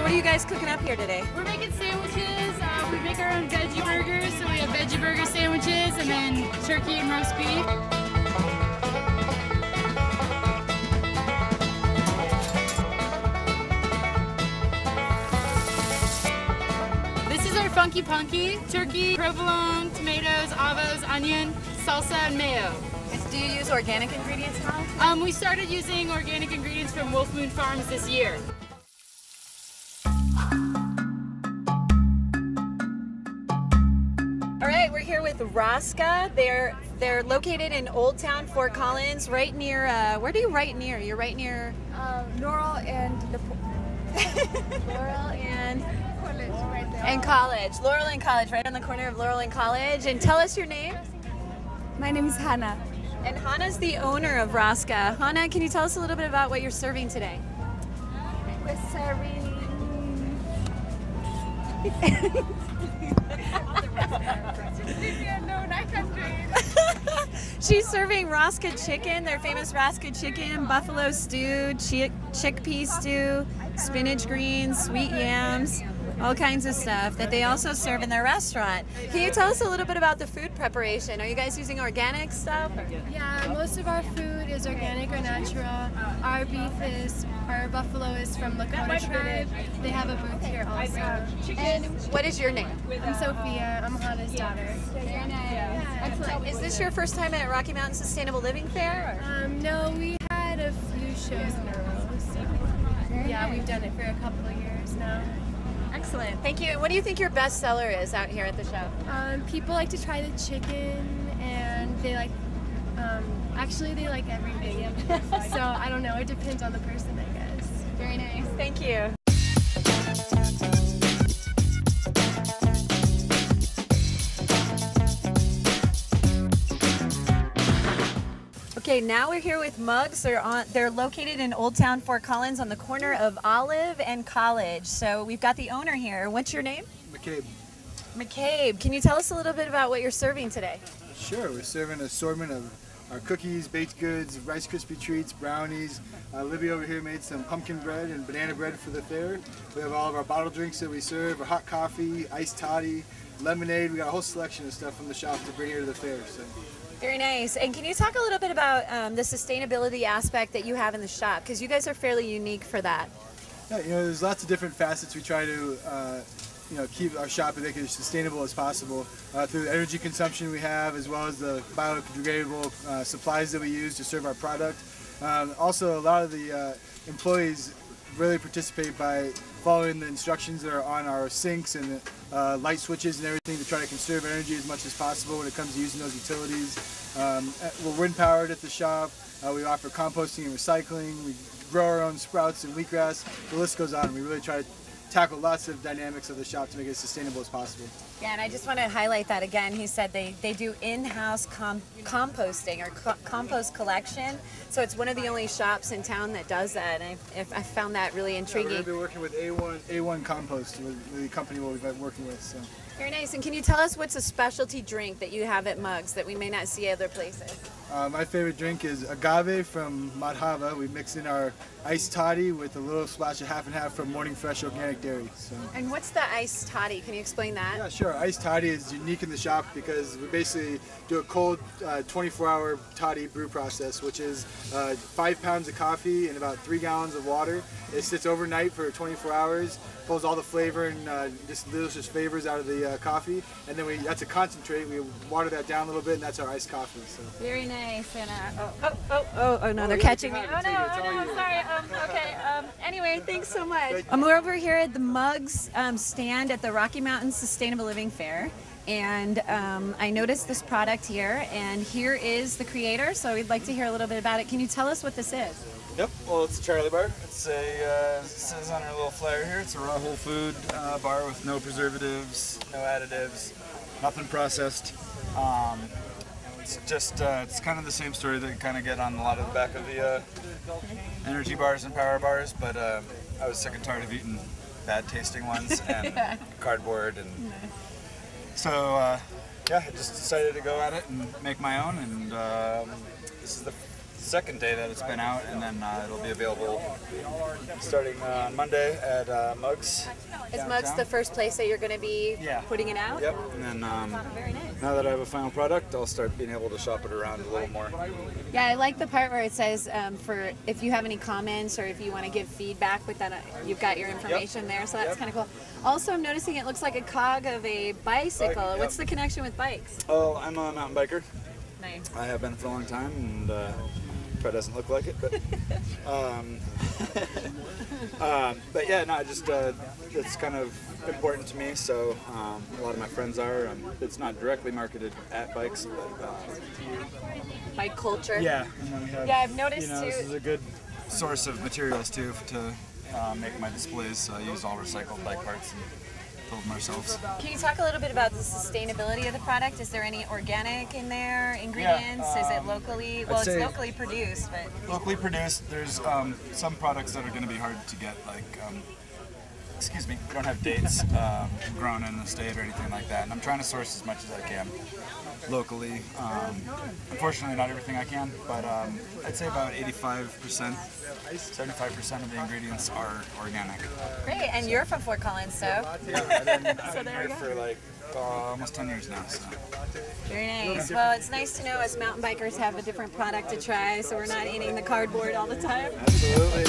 what are you guys cooking up here today? We're making sandwiches. We make our own veggie burgers, so we have veggie burger sandwiches and then turkey and roast beef. This is our Funky Punky: turkey, provolone, tomatoes, avos, onion, salsa, and mayo. Do you use organic ingredients now? We started using organic ingredients from Wolf Moon Farms this year. All right, we're here with Rosca. They're located in Old Town, Fort Collins, right near. Where do you right near? You're right near Laurel and Laurel and College, right there. and College. Laurel and College, right on the corner of Laurel and College. And tell us your name. My name is Hannah. And Hannah's the owner of Rosca. Hannah, can you tell us a little bit about what you're serving today? We're serving. She's serving Rosca chicken, their famous Rosca chicken, buffalo stew, chickpea stew, spinach greens, sweet yams, all kinds of stuff that they also serve in their restaurant. Can you tell us a little bit about the food preparation? Are you guys using organic stuff? Yeah, most of our food is organic or natural. Our buffalo is from Lakota tribe. They have a booth here also. And what is your name? I'm Sophia. I'm Hannah's daughter. Very nice. Excellent. Is this your first time at Rocky Mountain Sustainable Living Fair? No, we had a few shows in a row. So yeah, we've done it for a couple of years now. Excellent. Thank you. And what do you think your best seller is out here at the show? People like to try the chicken, and they like, actually they like everything. So I don't know, it depends on the person, I guess. Very nice. Thank you. Okay, now we're here with Mugs. They're located in Old Town, Fort Collins, on the corner of Olive and College. So we've got the owner here. What's your name? McCabe. McCabe. Can you tell us a little bit about what you're serving today? Sure, we're serving an assortment of our cookies, baked goods, Rice Krispie treats, brownies. Libby over here made some pumpkin bread and banana bread for the fair. We have all of our bottled drinks that we serve, our hot coffee, iced toddy, lemonade. We got a whole selection of stuff from the shop to bring here to the fair. So. Very nice. And can you talk a little bit about the sustainability aspect that you have in the shop? Because you guys are fairly unique for that. Yeah, there's lots of different facets we try to keep our shop as sustainable as possible through the energy consumption we have, as well as the biodegradable supplies that we use to serve our product. Also, a lot of the employees really participate by following the instructions that are on our sinks and light switches and everything to try to conserve energy as much as possible when it comes to using those utilities. We're wind powered at the shop. We offer composting and recycling. We grow our own sprouts and wheatgrass. The list goes on. We really try to tackle lots of dynamics of the shop to make it as sustainable as possible. Yeah, and I just want to highlight that again. He said they do in-house composting or compost collection. So it's one of the only shops in town that does that. And I found that really intriguing. Yeah, we're going to be working with A1 Compost, with the company we've been working with. So. Very nice. And can you tell us what's a specialty drink that you have at Mugs that we may not see other places? My favorite drink is agave from Madhava. We mix in our iced toddy with a little splash of half and half from Morning Fresh Organic Dairy. So. And what's the iced toddy? Can you explain that? Yeah, sure. Iced toddy is unique in the shop because we basically do a cold 24-hour toddy brew process, which is 5 pounds of coffee and about 3 gallons of water. It sits overnight for 24 hours, pulls all the flavor and just delicious flavors out of the coffee, and then that's a concentrate. We water that down a little bit, and that's our iced coffee. So. Very nice. And oh no, they're catching me. Oh no, sorry. Okay. Anyway, thanks so much. We're over here at the Mugs stand at the Rocky Mountain Sustainable Living Fair. And I noticed this product here, and here is the creator, so we'd like to hear a little bit about it. Can you tell us what this is? Yep, well, it's a Charlie bar. It's it says on our little flyer here, it's a raw whole food bar with no preservatives, no additives, nothing processed. It's just, it's kind of the same story that you kind of get on a lot of the back of the energy bars and power bars, but I was sick and tired of eating bad tasting ones and cardboard, and so yeah, I just decided to go at it and make my own, and this is second day that it's been out, and then it'll be available starting on Monday at Mugs. Is Mugs the first place that you're going to be putting it out? Yep. And then Very nice. now that I have a final product, I'll start being able to shop it around a little more. Yeah, I like the part where it says for if you have any comments or if you want to give feedback with that, you've got your information there, so that's kind of cool. Also, I'm noticing it looks like a cog of a bicycle. What's the connection with bikes? Oh, I'm a mountain biker. Nice. I have been for a long time, and probably doesn't look like it, but but yeah, no, just it's kind of important to me. So a lot of my friends are. It's not directly marketed at bikes, but Bike culture. yeah. And then we have, Yeah, I've noticed too. This is a good source of materials too to make my displays. So I use all recycled bike parts and build them ourselves. Can you talk a little bit about the sustainability of the product? Is there any organic in there, ingredients? Is it locally, well, it's locally produced, but... Locally produced, there's some products that are going to be hard to get, like, excuse me, we don't have dates grown in the state or anything like that, and I'm trying to source as much as I can locally. Unfortunately, not everything I can, but I'd say about 85%, 75% of the ingredients are organic. Great, and you're from Fort Collins, so... Yeah, I've been here for like almost 10 years now. So. Very nice. Well, it's nice to know us mountain bikers have a different product to try, so we're not eating the cardboard all the time. Absolutely.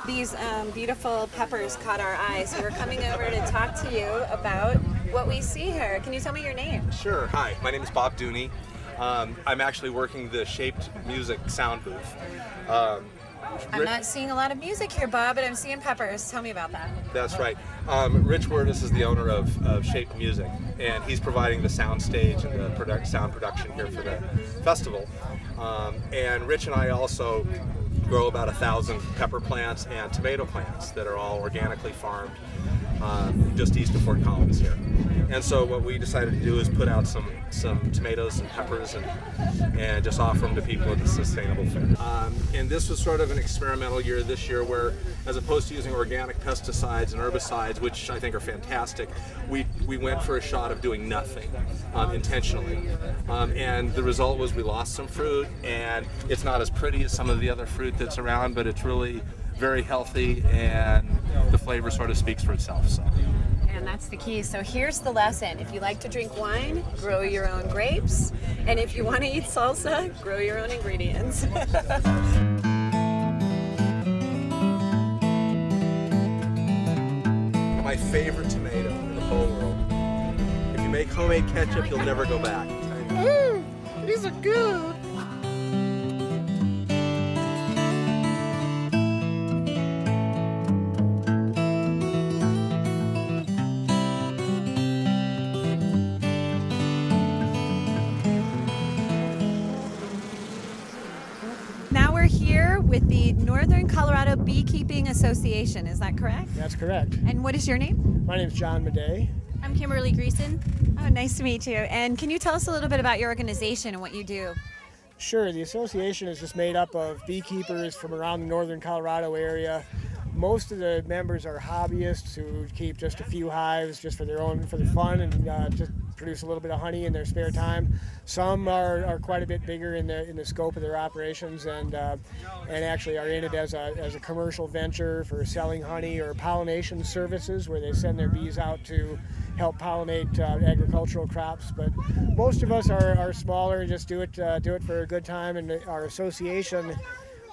These beautiful peppers caught our eyes, so we're coming over to talk to you about what we see here. Can you tell me your name? Sure. Hi, my name is Bob Dooney. I'm actually working the Shaped Music sound booth. I'm not seeing a lot of music here, Bob, but I'm seeing peppers. Tell me about that. That's right. Rich Wordis is the owner of Shaped Music, and he's providing the sound stage and the sound production here for the festival. And Rich and I also grow about 1,000 pepper plants and tomato plants that are all organically farmed just east of Fort Collins here. And so what we decided to do is put out some tomatoes and peppers and just offer them to people at the Sustainable Fair. And this was sort of an experimental year this year where, as opposed to using organic pesticides and herbicides, which I think are fantastic, we went for a shot of doing nothing intentionally. And the result was we lost some fruit, and it's not as pretty as some of the other fruit that's around, but it's really very healthy, and the flavor sort of speaks for itself. So. And that's the key. So here's the lesson. If you like to drink wine, grow your own grapes. And if you want to eat salsa, grow your own ingredients. My favorite tomato in the whole world. If you make homemade ketchup, you'll never go back. These are good. Now we're here with the Northern Colorado Beekeeping Association. Is that correct? That's correct. And what is your name? My name's John Madej. I'm Kimberly Greason. Oh, nice to meet you. And can you tell us a little bit about your organization and what you do? Sure, the association is just made up of beekeepers from around the northern Colorado area. Most of the members are hobbyists who keep just a few hives just for their fun and just produce a little bit of honey in their spare time. Some are quite a bit bigger in the scope of their operations and actually are in it as a commercial venture for selling honey or pollination services where they send their bees out to help pollinate agricultural crops. But most of us are smaller and just do it for a good time, and our association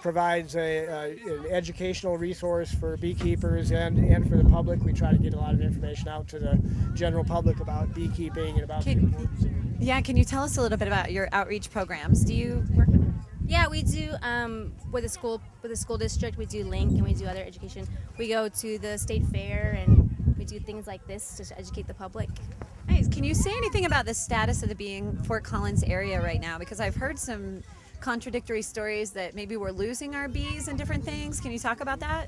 provides an educational resource for beekeepers and for the public. We try to get a lot of information out to the general public about beekeeping and about the importance. Yeah, can you tell us a little bit about your outreach programs? Do you work with them? Yeah, we do with the school district. We do Link and we do other education. We go to the state fair and we do things like this to educate the public. Nice. Can you say anything about the status of the bee in Fort Collins area right now? Because I've heard some contradictory stories that maybe we're losing our bees and different things. Can you talk about that?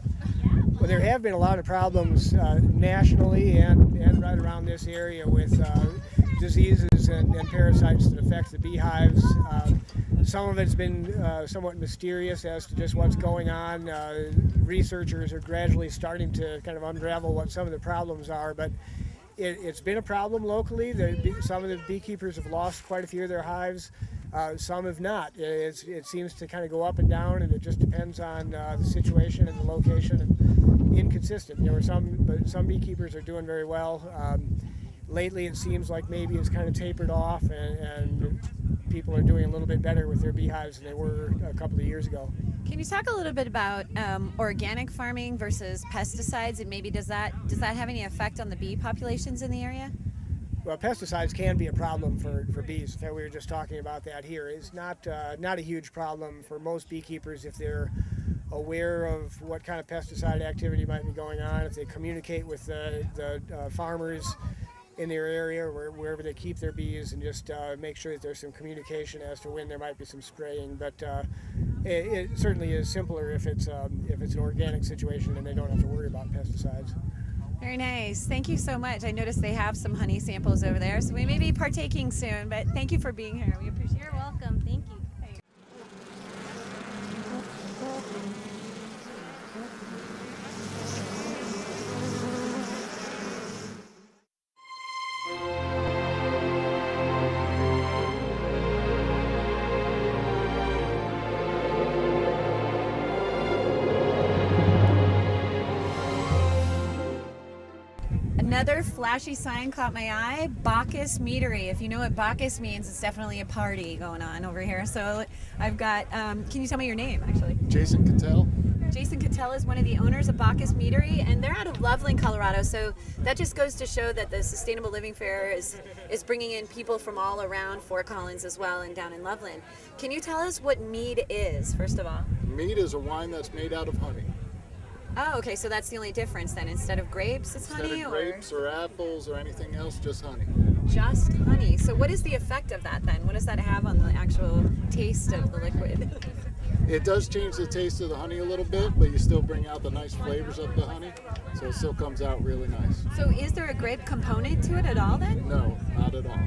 Well, there have been a lot of problems nationally and right around this area with diseases and parasites that affect the beehives. Some of it's been somewhat mysterious as to just what's going on. Researchers are gradually starting to kind of unravel what some of the problems are, but it's been a problem locally. Some of the beekeepers have lost quite a few of their hives. Some have not. It seems to kind of go up and down, and it just depends on the situation and the location, and inconsistent. But some beekeepers are doing very well. Lately, it seems like maybe it's kind of tapered off, and people are doing a little bit better with their beehives than they were a couple of years ago. Can you talk a little bit about organic farming versus pesticides, and maybe does that have any effect on the bee populations in the area? Well, pesticides can be a problem for bees. In fact, we were just talking about that here. It's not a huge problem for most beekeepers if they're aware of what kind of pesticide activity might be going on, if they communicate with the farmers in their area or wherever they keep their bees, and just make sure that there's some communication as to when there might be some spraying. But it certainly is simpler if it's an organic situation and they don't have to worry about pesticides. Very nice. Thank you so much. I noticed they have some honey samples over there, so we may be partaking soon, but thank you for being here. We appreciate it. You're welcome. Thank you. Another flashy sign caught my eye, Bacchus Meadery. If you know what Bacchus means, it's definitely a party going on over here. So I've got, can you tell me your name, actually? Jason Cattell. Jason Cattell is one of the owners of Bacchus Meadery, and they're out of Loveland, Colorado. So that just goes to show that the Sustainable Living Fair is bringing in people from all around Fort Collins as well, and down in Loveland. Can you tell us what mead is, first of all? Mead is a wine that's made out of honey. Oh, okay, so that's the only difference then. Instead of grapes, it's honey? Instead of grapes or apples or anything else, just honey. Just honey. So what is the effect of that then? What does that have on the actual taste of the liquid? It does change the taste of the honey a little bit, but you still bring out the nice flavors of the honey, so it still comes out really nice. So is there a grape component to it at all then? No, not at all.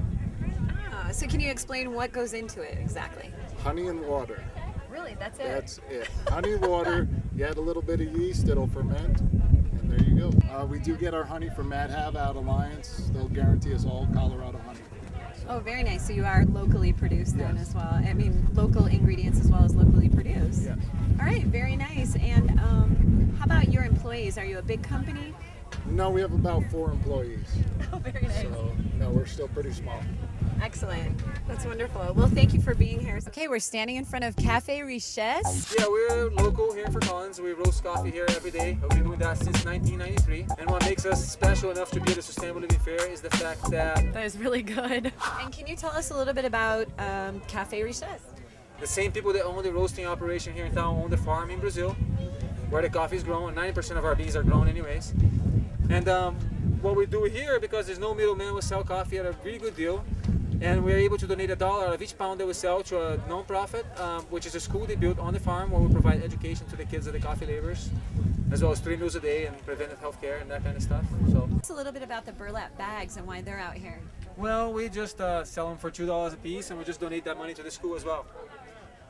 Ah, so can you explain what goes into it exactly? Honey and water. Really, that's it? That's it. Honey, water, you add a little bit of yeast, it'll ferment, and there you go. We do get our honey from Mad Have out Alliance. They'll guarantee us all Colorado honey. Oh, very nice. So you are locally produced then as well. I mean, local ingredients as well as locally produced. Yes. All right, very nice. And how about your employees? Are you a big company? No, we have about 4 employees. Oh, very nice. So, no, we're still pretty small. Excellent. That's wonderful. Well, thank you for being here. Okay, we're standing in front of Cafe Richesse. Yeah, we're local here in Fort Collins. We roast coffee here every day. We've been doing that since 1993. And what makes us special enough to be at the Sustainable Living Fair is the fact that... That is really good. And can you tell us a little bit about Cafe Richesse? The same people that own the roasting operation here in town own the farm in Brazil, where the coffee is grown. 90% of our beans are grown anyways. And what we do here, because there's no middleman, we sell coffee at a really good deal. And we're able to donate $1 out of each pound that we sell to a non-profit, which is a school they built on the farm where we provide education to the kids of the coffee laborers, as well as 3 meals a day and preventive health care and that kind of stuff. So, tell us a little bit about the burlap bags and why they're out here. Well, we just sell them for $2 a piece, and we just donate that money to the school as well.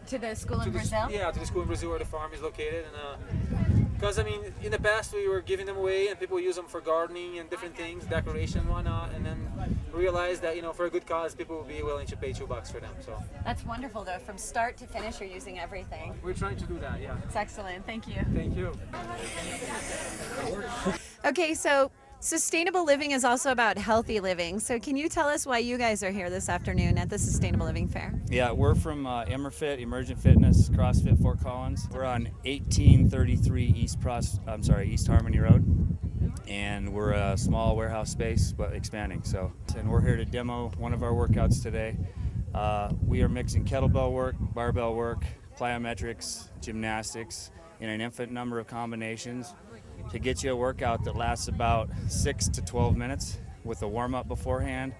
To the school in Brazil? Yeah, to the school in Brazil where the farm is located. And because I mean, in the past we were giving them away, and people use them for gardening and different things, decoration and whatnot. And then we realized that, you know, for a good cause, people will be willing to pay $2 for them. So that's wonderful, though. From start to finish, you're using everything. We're trying to do that. Yeah. It's excellent. Thank you. Thank you. Okay, so sustainable living is also about healthy living. So can you tell us why you guys are here this afternoon at the Sustainable Living Fair? Yeah, we're from Emerfit, Emergent Fitness, CrossFit Fort Collins. We're on 1833 East Harmony Road, and we're a small warehouse space, but expanding. So, and we're here to demo one of our workouts today. We are mixing kettlebell work, barbell work, plyometrics, gymnastics in an infinite number of combinations to get you a workout that lasts about 6 to 12 minutes with a warm-up beforehand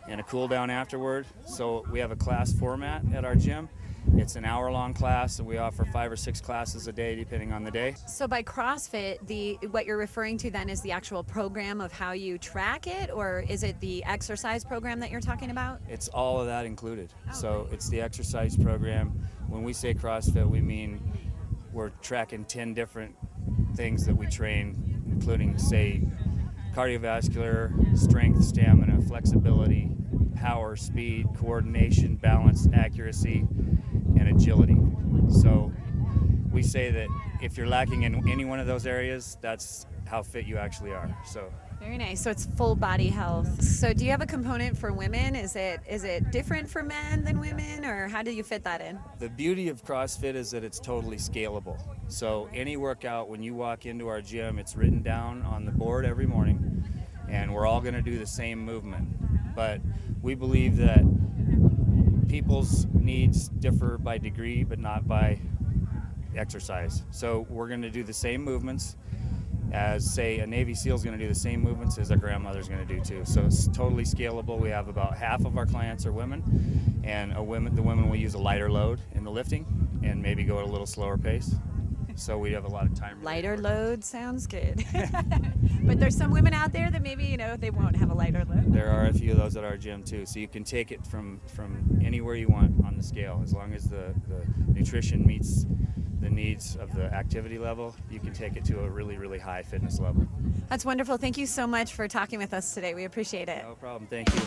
and a cool down afterward. So we have a class format at our gym, It's an hour-long class, and we offer 5 or 6 classes a day, depending on the day. So by CrossFit, what you're referring to then is the actual program of how you track it, or is it the exercise program that you're talking about? It's all of that included. So it's the exercise program. When we say CrossFit, we mean we're tracking 10 different things that we train, including, say, cardiovascular, strength, stamina, flexibility, power, speed, coordination, balance, accuracy, and agility. So we say that if you're lacking in any one of those areas, that's how fit you actually are. So very nice. So it's full body health. So do you have a component for women? Is it different for men than women, or how do you fit that in? the beauty of CrossFit is that it's totally scalable. So any workout, when you walk into our gym, it's written down on the board every morning, and we're all going to do the same movement. But we believe that people's needs differ by degree, but not by exercise. So we're going to do the same movements as, say, a Navy SEAL is going to do the same movements as a grandmother's going to do too. So it's totally scalable. We have about half of our clients are women, and the women will use a lighter load in the lifting and maybe go at a little slower pace. So we have a lot of time. Lighter load sounds good. But there's some women out there that maybe, they won't have a lighter load. There are a few of those at our gym too. So you can take it from anywhere you want on the scale. As long as the nutrition meets the needs of the activity level, you can take it to a really, really high fitness level. That's wonderful. Thank you so much for talking with us today. We appreciate it. No problem. Thank you.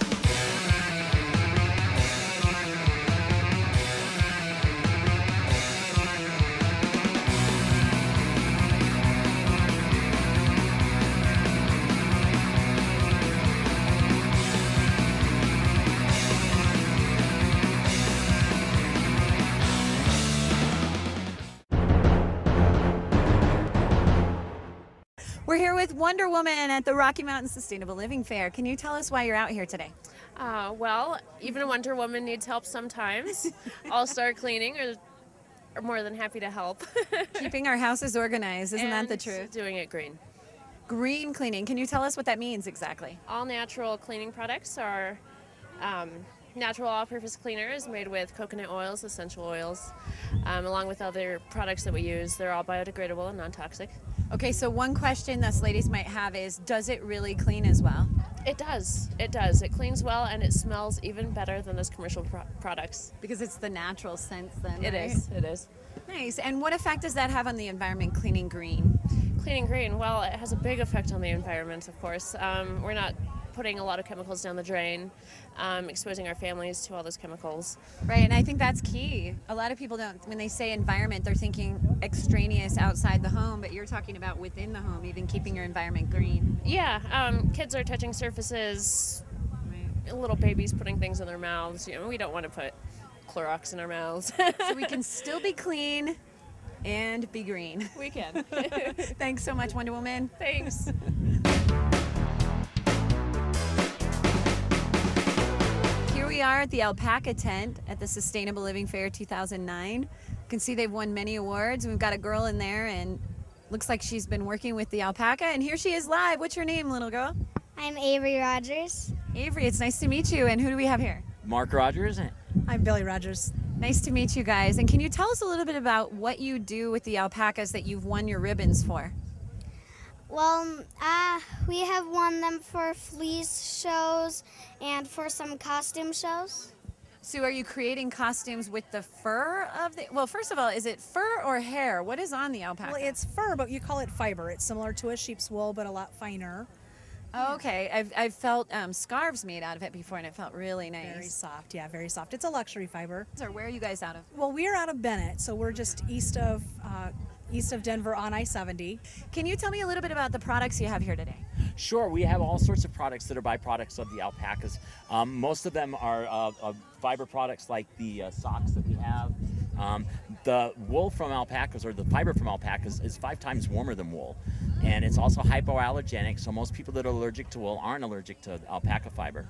We're here with Wonder Woman at the Rocky Mountain Sustainable Living Fair. Can you tell us why you're out here today? Well, even a Wonder Woman needs help sometimes. All-Star Cleaning are more than happy to help. Keeping our houses organized, isn't that the truth? Doing it green. Green cleaning. Can you tell us what that means exactly? All natural cleaning products are natural all-purpose cleaners made with coconut oils, essential oils, along with other products that we use. They're all biodegradable and non-toxic. Okay, so one question us ladies might have is, does it really clean as well? It does. It does. It cleans well, and it smells even better than those commercial products. Because it's the natural scent then, It right? is. It is. Nice. And what effect does that have on the environment, cleaning green? Cleaning green, well, it has a big effect on the environment, of course. We're not putting a lot of chemicals down the drain, exposing our families to all those chemicals. Right, and I think that's key. A lot of people don't, when they say environment, they're thinking extraneous outside the home, but you're talking about within the home, even keeping your environment green. Yeah, kids are touching surfaces, little babies putting things in their mouths. We don't want to put Clorox in our mouths. So we can still be clean and be green. We can. Thanks so much, Wonder Woman. Thanks. Here we are at the alpaca tent at the Sustainable Living Fair 2009. You can see they've won many awards. We've got a girl in there and looks like she's been working with the alpaca, and here she is live. What's your name, little girl? I'm Avery Rogers. Avery, it's nice to meet you. And who do we have here? Mark Rogers. I'm Billy Rogers. Nice to meet you guys. And can you tell us a little bit about what you do with the alpacas that you've won your ribbons for? Well, we have won them for fleece shows and for some costume shows. So are you creating costumes with the fur of the, well, first of all, is it fur or hair? What is on the alpaca? Well, it's fur, but you call it fiber. It's similar to a sheep's wool, but a lot finer. Oh, okay. I've felt scarves made out of it before, and it felt really nice. Very soft, yeah, very soft. It's a luxury fiber. So where are you guys out of? Well, we're out of Bennett, so we're just east of Denver on I-70. Can you tell me a little bit about the products you have here today? Sure, we have all sorts of products that are byproducts of the alpacas. Most of them are fiber products like the socks that we have. The wool from alpacas, or the fiber from alpacas, is 5 times warmer than wool. And it's also hypoallergenic, so most people that are allergic to wool aren't allergic to alpaca fiber.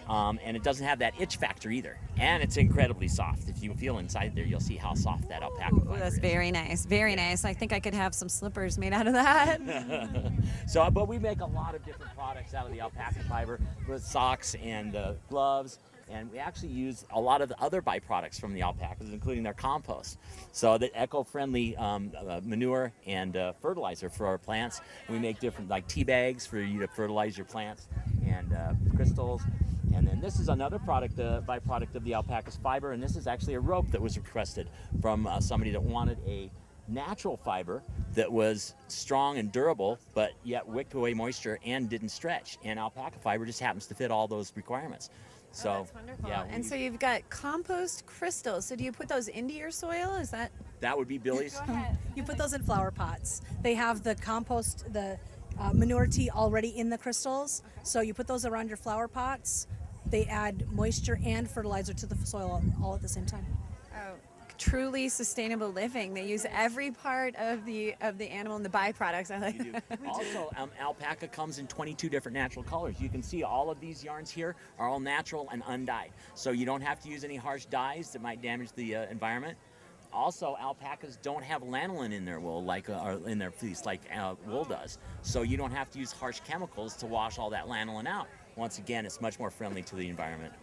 And it doesn't have that itch factor either. And it's incredibly soft. If you feel inside there, you'll see how soft that alpaca fiber that's is. very nice, very nice. I think I could have some slippers made out of that. But we make a lot of different products out of the alpaca fiber, with socks and gloves, And we actually use a lot of the other byproducts from the alpacas, including their compost. So the eco-friendly manure and fertilizer for our plants. And we make different, like tea bags for you to fertilize your plants, and crystals. And then this is another product, byproduct of the alpaca's fiber, and this is actually a rope that was requested from somebody that wanted a natural fiber that was strong and durable, but yet wicked away moisture and didn't stretch. And alpaca fiber just happens to fit all those requirements. So, that's wonderful. yeah, and so you've got compost crystals. So do you put those into your soil? Is that? That would be Billy's. You put those in flower pots. They have the compost, the manure tea already in the crystals. So you put those around your flower pots. They add moisture and fertilizer to the soil all at the same time. Oh, truly sustainable living. They use every part of the animal and the byproducts. I like that. Also, alpaca comes in 22 different natural colors. You can see all of these yarns here are all natural and undyed. So you don't have to use any harsh dyes that might damage the environment. Also, alpacas don't have lanolin in their wool, or in their fleece, like wool does. So you don't have to use harsh chemicals to wash all that lanolin out. Once again, it's much more friendly to the environment.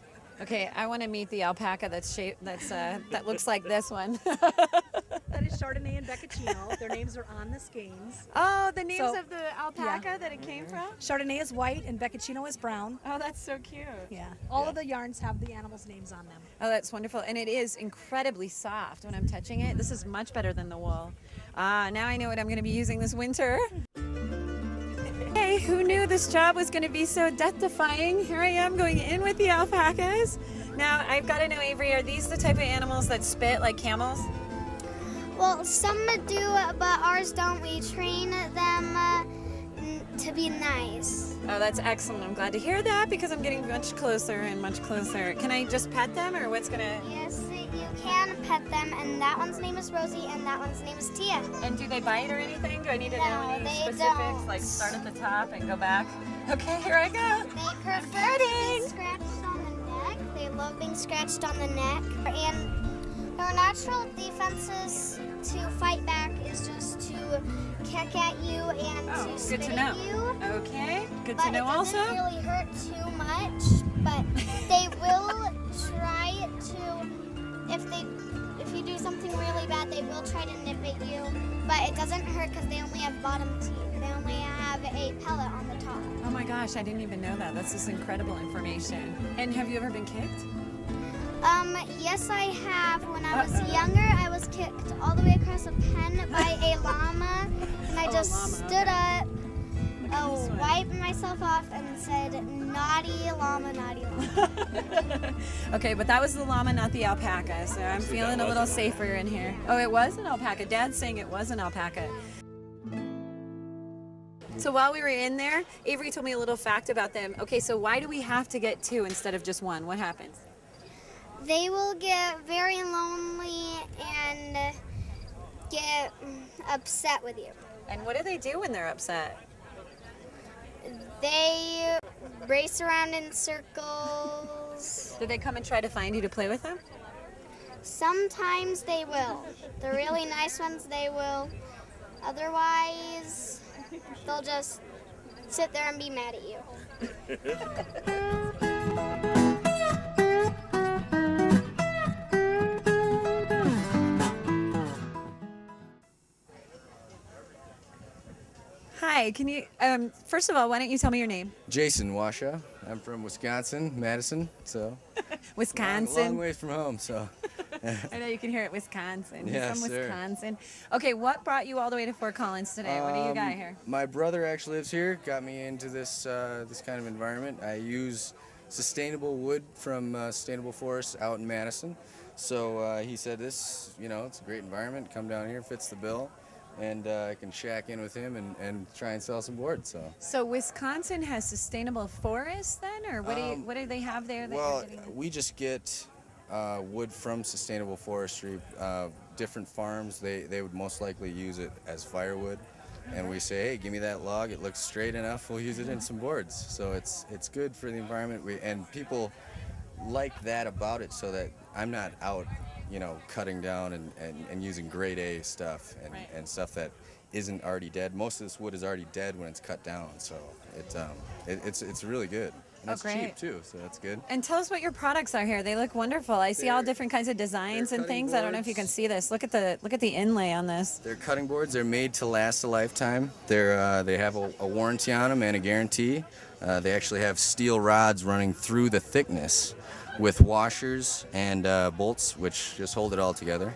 Okay, I want to meet the alpaca that looks like this one. That is Chardonnay and Beccaccino. Their names are on the skeins. Oh, the names of the alpaca that it came from? Chardonnay is white and Beccaccino is brown. Oh, that's so cute. Yeah. All of the yarns have the animals' names on them. Oh, that's wonderful. And it is incredibly soft when I'm touching it. This is much better than the wool. Now I know what I'm going to be using this winter. Hey, who knew this job was going to be so death-defying? Here I am going in with the alpacas. Now, I've got to know, Avery, are these the type of animals that spit like camels? Well, some do, but ours don't. We train them to be nice. Oh, that's excellent. I'm glad to hear that because I'm getting much closer and much closer. Can I just pet them, or what's going to... Yes, you can pet them, and that one's name is Rosie, and that one's name is Tia. And do they bite or anything? Do I need to know any specifics? Don't. Like start at the top and go back? Okay, here I go. They prefer to be scratched on the neck. They love being scratched on the neck. And their natural defenses to fight back is just to kick at you and to spit at you. Okay, good to know also. But it doesn't really hurt too much, but they will try to, if you do something really bad, they will try to nip at you, but it doesn't hurt because they only have bottom teeth. They only have a pellet on the top. Oh my gosh, I didn't even know that. That's just incredible information. And have you ever been kicked? Yes, I have. When I was younger, I was kicked all the way across a pen by a llama, and I just stood up, wiped myself off, and said, "Naughty llama, naughty llama." Okay, but that was the llama, not the alpaca, so I'm feeling a little safer in here. Oh, it was an alpaca. Dad's saying it was an alpaca. So while we were in there, Avery told me a little fact about them. Okay, so why do we have to get two instead of just one? What happens? They will get very lonely and get upset with you. And what do they do when they're upset? They race around in circles. Do they come and try to find you to play with them? Sometimes they will. The really nice ones, they will. Otherwise, they'll just sit there and be mad at you. Hi, can you, first of all, why don't you tell me your name? Jason Washoe. I'm from Wisconsin, Madison, so. Wisconsin. Long ways from home, so. I know you can hear it, Wisconsin. You're Yes, from sir. Wisconsin. Okay, what brought you all the way to Fort Collins today? What do you got here? My brother actually lives here, got me into this this kind of environment. I use sustainable wood from sustainable forests out in Madison. So he said this, it's a great environment. Come down here, fits the bill. And I can shack in with him and try and sell some boards. So Wisconsin has sustainable forests then, or what do they have there? That well, we just get wood from sustainable forestry. Different farms, they would most likely use it as firewood. And we say, hey, give me that log. It looks straight enough. We'll use it in some boards. So it's good for the environment. And people like that about it, so that I'm not out cutting down and using grade A stuff and stuff that isn't already dead. Most of this wood is already dead when it's cut down, so it's really good. And it's cheap too, so that's good. And tell us what your products are here. They look wonderful. I see all different kinds of designs and things. I don't know if you can see this. Look at the inlay on this. They're cutting boards. They're made to last a lifetime. They have a warranty on them and a guarantee. They actually have steel rods running through the thickness with washers and bolts, which just hold it all together.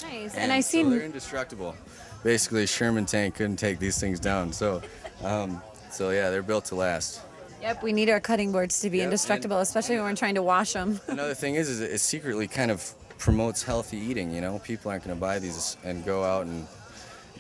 Nice. And I see so they're indestructible. Basically, Sherman tank couldn't take these things down. So yeah, they're built to last. Yep, we need our cutting boards to be indestructible, especially when we're trying to wash them. Another thing is it secretly kind of promotes healthy eating, you know? People aren't going to buy these and go out and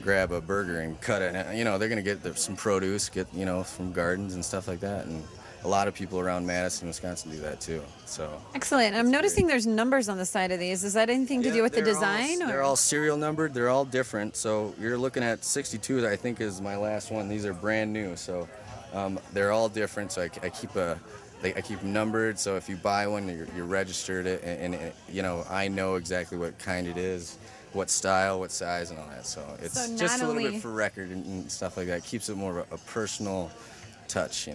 grab a burger and cut it. You know, they're going to get some produce, from gardens and stuff like that. And a lot of people around Madison, Wisconsin do that too. So excellent. I'm noticing there's numbers on the side of these. Is that anything to do with the design? They're all serial numbered. They're all different. So you're looking at 62, I think is my last one. These are brand new. So they're all different. So I keep them numbered. So if you buy one, you're registered it, and I know exactly what kind it is, what style, what size, and all that. So it's just a little bit for record and stuff like that. It keeps it more of a personal touch,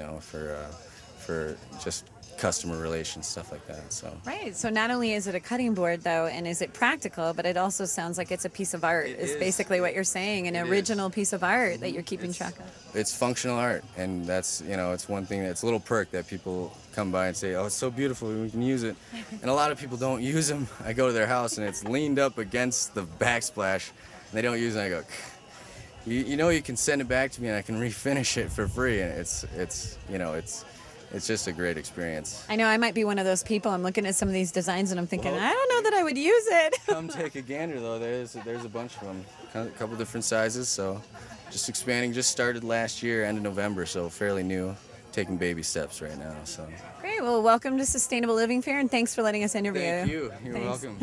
for just customer relations, stuff like that. So right. So not only is it a cutting board, though, and is it practical, but it also sounds like it's a piece of art. Is basically what you're saying, an original piece of art that you're keeping track of. It's functional art, and that's it's one thing that's a little perk that people come by and say, oh, it's so beautiful, we can use it. And a lot of people don't use them. I go to their house and it's leaned up against the backsplash, and they don't use it. And I go, you can send it back to me and I can refinish it for free, and it's just a great experience. I know I might be one of those people. I'm looking at some of these designs and I'm thinking, I don't know that I would use it. Come take a gander, though. There's a bunch of them, a couple different sizes. So just expanding. Just started last year, end of November, so fairly new. Taking baby steps right now. So great. Well, welcome to Sustainable Living Fair, and thanks for letting us interview. Thank you. You're welcome.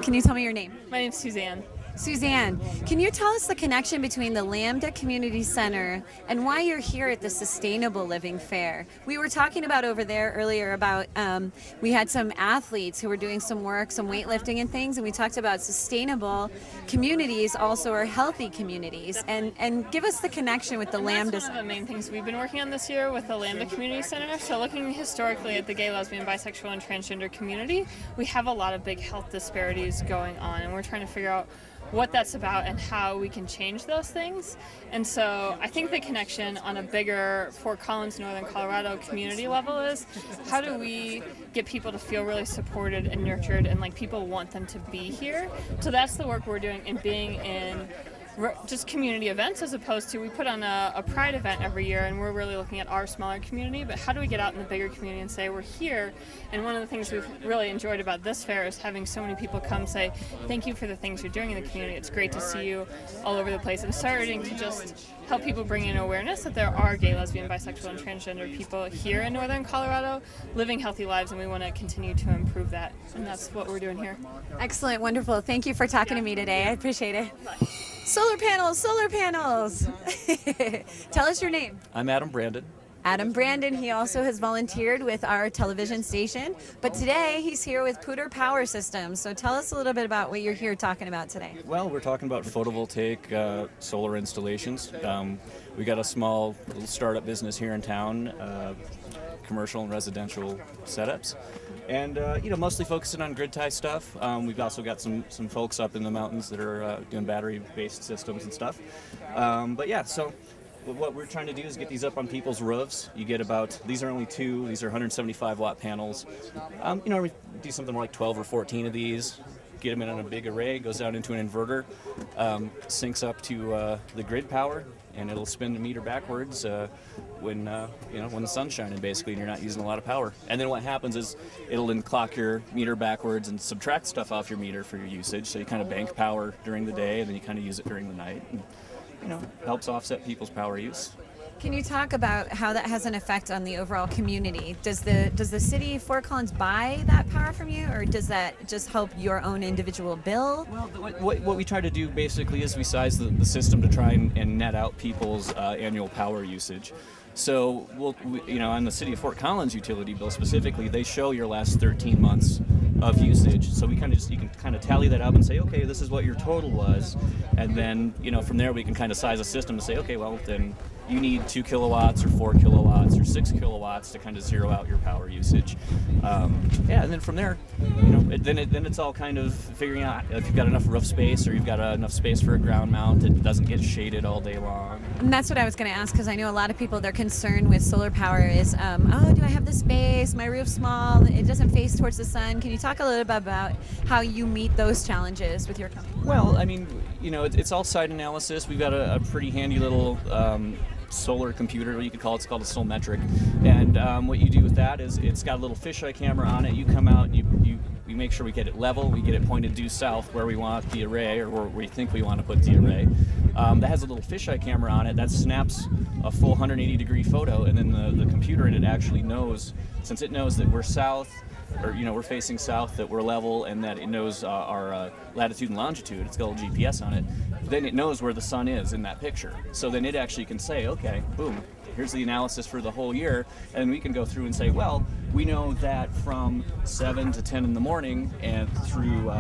Can you tell me your name? My name's Suzanne. Suzanne, can you tell us the connection between the Lambda Community Center and why you're here at the Sustainable Living Fair? We were talking about over there earlier about we had some athletes who were doing some work, some weightlifting and things, and we talked about sustainable communities also are healthy communities. And give us the connection with the Lambda. That's one of the main things we've been working on this year with the Lambda Community Center. So looking historically at the gay, lesbian, bisexual, and transgender community, we have a lot of big health disparities going on, and we're trying to figure out what that's about and how we can change those things. And so I think the connection on a bigger Fort Collins, Northern Colorado community level is how do we get people to feel really supported and nurtured and like people want them to be here. So that's the work we're doing in being in just community events, as opposed to we put on a pride event every year and we're really looking at our smaller community, but how do we get out in the bigger community and say we're here? And one of the things we've really enjoyed about this fair is having so many people come say thank you for the things you're doing in the community. It's great to see you all over the place, and starting to just help people bring in awareness that there are gay, lesbian, bisexual, and transgender people here in Northern Colorado living healthy lives, and we want to continue to improve that, and that's what we're doing here. Excellent, wonderful. Thank you for talking to me today. I appreciate it. Solar panels, solar panels. Tell us your name. I'm Adam Brandon. Adam Brandon, he also has volunteered with our television station, but today he's here with Pooter Power Systems. So tell us a little bit about what you're here talking about today. Well, we're talking about photovoltaic solar installations. We got a small little startup business here in town, commercial and residential setups. And, mostly focusing on grid tie stuff. We've also got some folks up in the mountains that are doing battery-based systems and stuff. But yeah, so what we're trying to do is get these up on people's roofs. You get these are only two, these are 175 watt panels. We do something more like 12 or 14 of these, get them in on a big array, goes down into an inverter, syncs up to the grid power, and it'll spin the meter backwards when the sun's shining, basically, and you're not using a lot of power. And then what happens is it'll then clock your meter backwards and subtract stuff off your meter for your usage. So you kind of bank power during the day, and then you kind of use it during the night. And, helps offset people's power use. Can you talk about how that has an effect on the overall community? Does the city of Fort Collins buy that power from you, or does that just help your own individual bill? Well, what we try to do basically is we size the system to try and net out people's annual power usage. So, on the city of Fort Collins utility bill specifically, they show your last 13 months of usage. So we kind of you can kind of tally that up and say, okay, this is what your total was, and then from there we can kind of size a system to say, okay, well then you need 2 kilowatts or 4 kilowatts or 6 kilowatts to kind of zero out your power usage. Yeah, and then from there, then it's all kind of figuring out if you've got enough roof space or you've got enough space for a ground mount that doesn't get shaded all day long. And that's what I was going to ask, because I know a lot of people, their concern with solar power is, oh, do I have the space? My roof's small. It doesn't face towards the sun. Can you talk a little bit about how you meet those challenges with your company? Well, I mean, it's all site analysis. We've got a pretty handy little solar computer, you could call it. It's called a Solmetric, and what you do with that is it's got a little fisheye camera on it. You come out and you make sure we get it level, we get it pointed due south where we want the array, or where we think we want to put the array. That has a little fisheye camera on it that snaps a full 180-degree photo, and then the computer in it actually knows, since it knows that we're south, or we're facing south, that we're level, and that it knows our latitude and longitude. It's got a little GPS on it. Then it knows where the sun is in that picture. So then it actually can say, okay, boom, here's the analysis for the whole year, and we can go through and say, well, we know that from 7 to 10 in the morning and through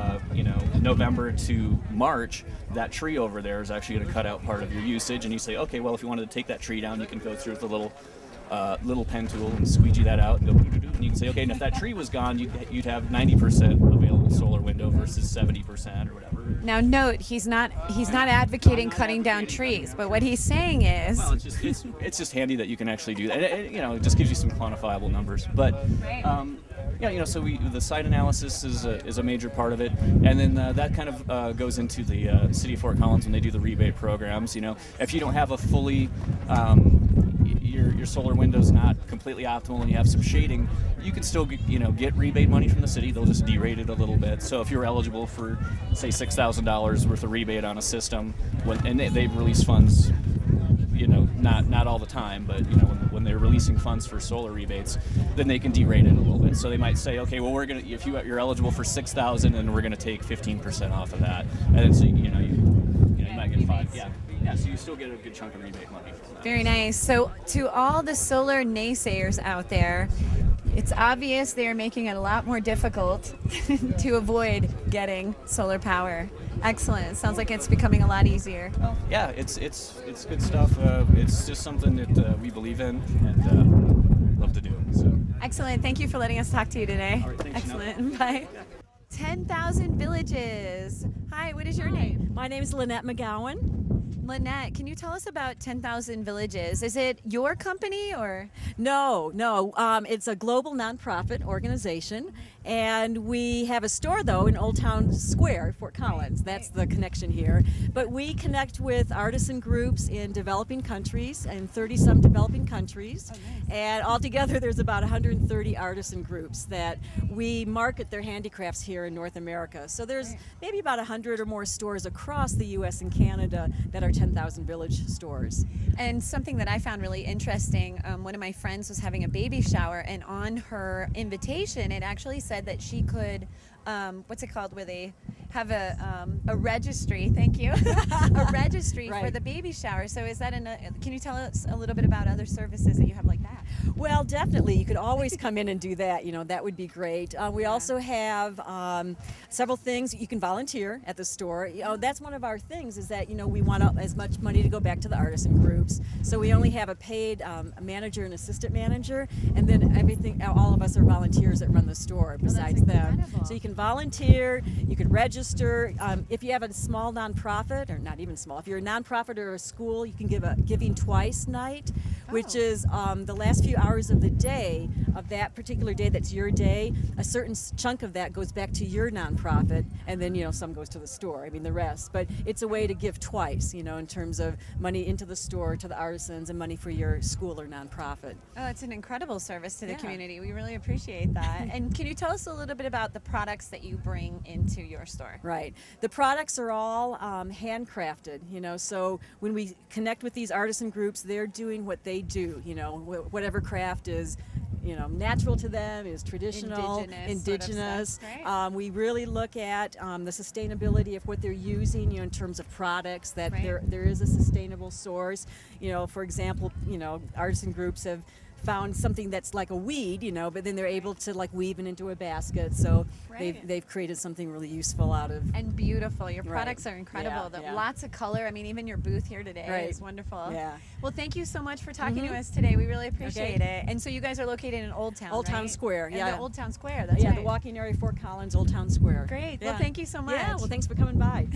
November to March, that tree over there is actually going to cut out part of your usage. And you say, okay, well, if you wanted to take that tree down, you can go through with a little pen tool and squeegee that out and go doo-doo-doo, and you can say, okay, and if that tree was gone, you'd have 90% available solar window versus 70% or whatever. Now note, he's not advocating cutting down trees, but what he's saying is, well, it's just handy that you can actually do that. It just gives you some quantifiable numbers. But so the site analysis is a major part of it, and then that kind of goes into the City of Fort Collins when they do the rebate programs. If you don't have a fully your solar window's not completely optimal and you have some shading, you can still get rebate money from the city. They'll just derate it a little bit. So if you're eligible for, say, $6,000 worth of rebate on a system, and they release funds, not all the time, but when they're releasing funds for solar rebates, then they can derate it a little bit. So they might say, okay, well, if you're eligible for $6,000, then we're going to take 15% off of that, and then so you might get 5. Yeah, so you still get a good chunk of rebate money from that. Very nice. So to all the solar naysayers out there, it's obvious they're making it a lot more difficult to avoid getting solar power. Excellent. It sounds like it's becoming a lot easier. Well, yeah, it's good stuff. It's just something that we believe in and love to do. So. Excellent. Thank you for letting us talk to you today. All right, thanks, excellent. Bye. 10,000 villages. Hi, what is your name? My name is Lynette McGowan. Lynette, can you tell us about 10,000 Villages? Is it your company or? No. It's a global nonprofit organization, and we have a store though in Old Town Square, Fort Collins. That's the connection here. But we connect with artisan groups in developing countries, and 30-some developing countries. Oh, nice. And altogether there's about 130 artisan groups that we market their handicrafts here in North America. So there's maybe about 100 or more stores across the U.S. and Canada that are 10,000 Village stores. And something that I found really interesting, one of my friends was having a baby shower, and on her invitation it actually said that she could, what's it called, where they have a registry, thank you, a registry for the baby shower. So is that can you tell us a little bit about other services that you have like that? Well, definitely. You could always come in and do that. That would be great. We also have several things. You can volunteer at the store. That's one of our things, is that, we want as much money to go back to the artisan groups. So we only have a paid manager and assistant manager, and then all of us are volunteers that run the store besides them. So you can volunteer, you can register. If you have a small nonprofit, or not even small, if you're a nonprofit or a school, you can give a Giving Twice night, which is the last few hours of the day of that particular day that's your day. A certain chunk of that goes back to your nonprofit, and then some goes to the store. The rest. But it's a way to give twice, in terms of money into the store to the artisans and money for your school or nonprofit. Oh, it's an incrediul service to the community. We really appreciate that. And can you tell us a little bit about the products that you bring into your store? Right. The products are all handcrafted, so when we connect with these artisan groups, they're doing what they do, whatever craft is, natural to them, is traditional, indigenous. Sort of stuff. We really look at the sustainability of what they're using, in terms of products, that there is a sustainable source. For example, artisan groups have found something that's like a weed, you know, but then they're able to like weave it into a basket. So they've created something really useful out of. And beautiful. Your products are incredible. Yeah. Lots of color. I mean, even your booth here today is wonderful. Yeah. Well, thank you so much for talking to us today. We really appreciate it. And so you guys are located in Old Town, Old Town right? Square, In yeah. the Old Town Square, that's right. The walking area, Fort Collins, Old Town Square. Great. Well, thank you so much. Yeah, well, thanks for coming by.